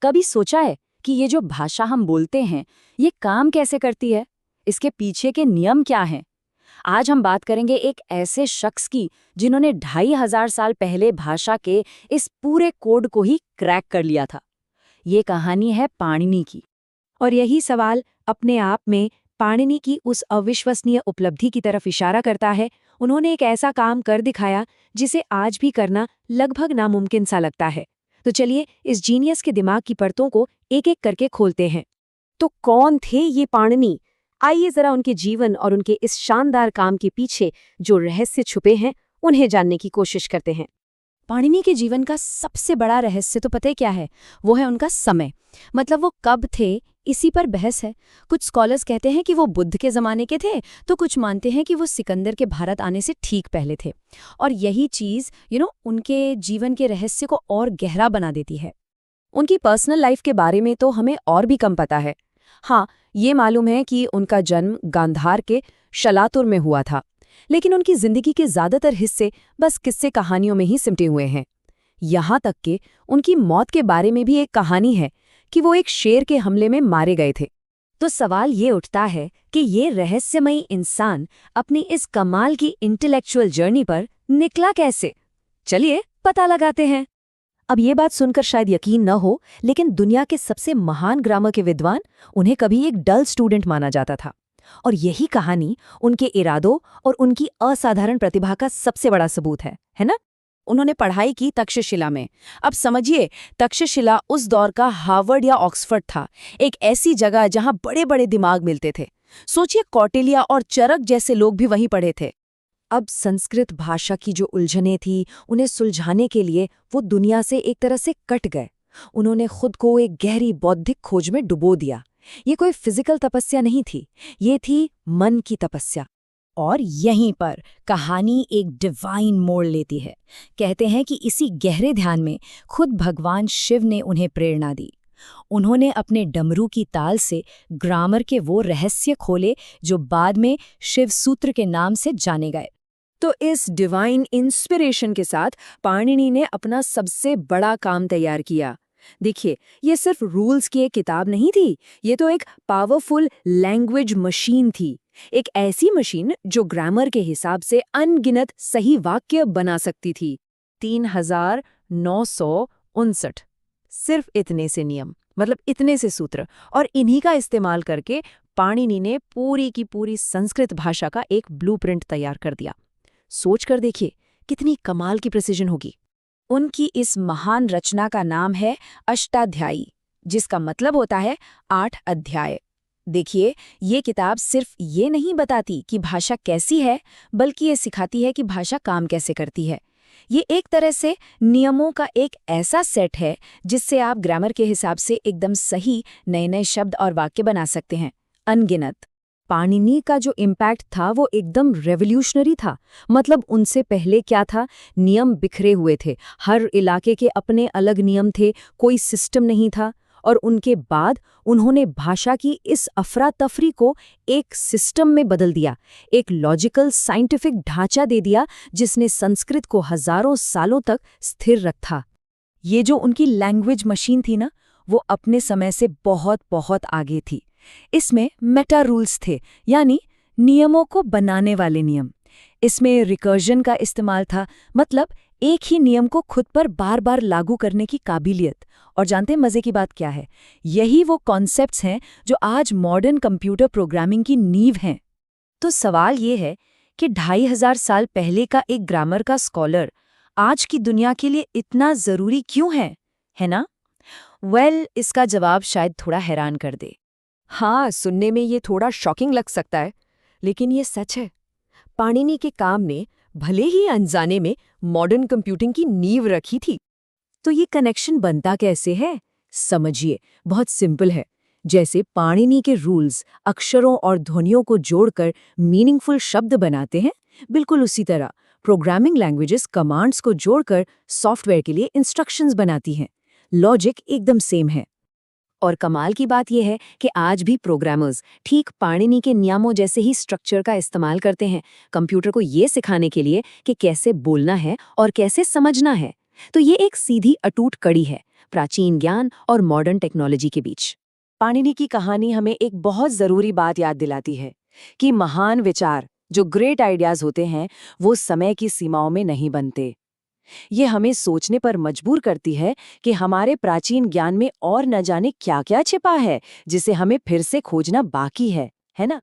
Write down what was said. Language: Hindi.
कभी सोचा है कि ये जो भाषा हम बोलते हैं, ये काम कैसे करती है? इसके पीछे के नियम क्या हैं? आज हम बात करेंगे एक ऐसे शख्स की जिन्होंने 2500 साल पहले भाषा के इस पूरे कोड को ही क्रैक कर लिया था। ये कहानी है पाणिनि की। और यही सवाल अपने आप में पाणिनि की उस अविश्वसनीय उपलब्धि की तरफ इशारा करता है। उन्होंने एक ऐसा काम कर दिखाया जिसे आज भी करना लगभग नामुमकिन सा लगता है। तो चलिए इस जीनियस के दिमाग की परतों को एक एक करके खोलते हैं। तो कौन थे ये पाणिनि? आइए जरा उनके जीवन और उनके इस शानदार काम के पीछे जो रहस्य छुपे हैं उन्हें जानने की कोशिश करते हैं। पाणिनि के जीवन का सबसे बड़ा रहस्य तो पता है क्या है? वो है उनका समय। मतलब वो कब थे, इसी पर बहस है। कुछ स्कॉलर्स कहते हैं कि वो बुद्ध के ज़माने के थे, तो कुछ मानते हैं कि वो सिकंदर के भारत आने से ठीक पहले थे। और यही चीज़ उनके जीवन के रहस्य को और गहरा बना देती है। उनकी पर्सनल लाइफ के बारे में तो हमें और भी कम पता है। हाँ, ये मालूम है कि उनका जन्म गांधार के शलातुर में हुआ था, लेकिन उनकी जिंदगी के ज्यादातर हिस्से बस किस्से कहानियों में ही सिमटे हुए हैं। यहाँ तक कि उनकी मौत के बारे में भी एक कहानी है कि वो एक शेर के हमले में मारे गए थे। तो सवाल ये उठता है कि ये रहस्यमयी इंसान अपनी इस कमाल की इंटेलेक्चुअल जर्नी पर निकला कैसे? चलिए पता लगाते हैं। अब ये बात सुनकर शायद यकीन न हो, लेकिन दुनिया के सबसे महान ग्रामर के विद्वान, उन्हें कभी एक डल स्टूडेंट माना जाता था। और यही कहानी उनके इरादों और उनकी असाधारण प्रतिभा का सबसे बड़ा सबूत है ना? उन्होंने पढ़ाई की तक्षशिला में। अब समझिए, तक्षशिला उस दौर का हार्वर्ड या ऑक्सफोर्ड था, एक ऐसी जगह जहां बड़े बड़े दिमाग मिलते थे। सोचिए, कौटिल्य और चरक जैसे लोग भी वहीं पढ़े थे। अब संस्कृत भाषा की जो उलझनें थी, उन्हें सुलझाने के लिए वो दुनिया से एक तरह से कट गए। उन्होंने खुद को एक गहरी बौद्धिक खोज में डुबो दिया। ये कोई फिजिकल तपस्या नहीं थी, ये थी मन की तपस्या। और यहीं पर कहानी एक डिवाइन मोड़ लेती है। कहते हैं कि इसी गहरे ध्यान में खुद भगवान शिव ने उन्हें प्रेरणा दी। उन्होंने अपने डमरू की ताल से ग्रामर के वो रहस्य खोले जो बाद में शिव सूत्र के नाम से जाने गए। तो इस डिवाइन इंस्पिरेशन के साथ पाणिनि ने अपना सबसे बड़ा काम तैयार किया। देखिए, ये सिर्फ रूल्स की एक किताब नहीं थी, ये तो एक पावरफुल लैंग्वेज मशीन थी। एक ऐसी मशीन जो ग्रामर के हिसाब से अनगिनत सही वाक्य बना सकती थी। 3959 सिर्फ इतने से नियम, मतलब इतने से सूत्र, और इन्हीं का इस्तेमाल करके पाणिनि ने पूरी की पूरी संस्कृत भाषा का एक ब्लूप्रिंट तैयार कर दिया। सोच कर देखिए, कितनी कमाल की प्रिसिजन होगी। उनकी इस महान रचना का नाम है अष्टाध्यायी, जिसका मतलब होता है 8 अध्याय। देखिए, ये किताब सिर्फ ये नहीं बताती कि भाषा कैसी है, बल्कि ये सिखाती है कि भाषा काम कैसे करती है। ये एक तरह से नियमों का एक ऐसा सेट है जिससे आप ग्रामर के हिसाब से एकदम सही नए नए शब्द और वाक्य बना सकते हैं, अनगिनत। पाणिनि का जो इम्पैक्ट था वो एकदम रेवोल्यूशनरी था। मतलब उनसे पहले क्या था, नियम बिखरे हुए थे, हर इलाके के अपने अलग नियम थे, कोई सिस्टम नहीं था। और उनके बाद उन्होंने भाषा की इस अफरा तफरी को एक सिस्टम में बदल दिया, एक लॉजिकल साइंटिफिक ढांचा दे दिया जिसने संस्कृत को हजारों सालों तक स्थिर रखा। ये जो उनकी लैंग्वेज मशीन थी ना, वो अपने समय से बहुत बहुत आगे थी। इसमें मेटा रूल्स थे, यानी नियमों को बनाने वाले नियम। इसमें रिकर्जन का इस्तेमाल था, मतलब एक ही नियम को खुद पर बार बार लागू करने की काबिलियत। और जानते हैं मजे की बात क्या है? यही वो कॉन्सेप्ट्स हैं जो आज मॉडर्न कंप्यूटर प्रोग्रामिंग की नींव हैं। तो सवाल ये है कि 2500 साल पहले का एक ग्रामर का स्कॉलर आज की दुनिया के लिए इतना जरूरी क्यों है ना? इसका जवाब शायद थोड़ा हैरान कर दे। हाँ, सुनने में ये थोड़ा शॉकिंग लग सकता है, लेकिन ये सच है। पाणिनि के काम ने भले ही अनजाने में मॉडर्न कंप्यूटिंग की नींव रखी थी। तो ये कनेक्शन बनता कैसे है? समझिए, बहुत सिंपल है। जैसे पाणिनि के रूल्स अक्षरों और ध्वनियों को जोड़कर मीनिंगफुल शब्द बनाते हैं, बिल्कुल उसी तरह प्रोग्रामिंग लैंग्वेजेस कमांड्स को जोड़कर सॉफ्टवेयर के लिए इंस्ट्रक्शंस बनाती हैं। लॉजिक एकदम सेम है। और कमाल की बात यह है कि आज भी प्रोग्रामर्स ठीक पाणिनि के नियमों जैसे ही स्ट्रक्चर का इस्तेमाल करते हैं, कंप्यूटर को ये सिखाने के लिए कि कैसे बोलना है और कैसे समझना है। तो ये एक सीधी अटूट कड़ी है। प्राचीन ज्ञान और मॉडर्न टेक्नोलॉजी के बीच। पाणिनि की कहानी हमें एक बहुत जरूरी बात याद दिलाती है कि महान विचार, जो ग्रेट आइडियाज होते हैं, वो समय की सीमाओं में नहीं बनते। ये हमें सोचने पर मजबूर करती है कि हमारे प्राचीन ज्ञान में और न जाने क्या-क्या छिपा है, जिसे हमें फिर से खोजना बाकी है ना?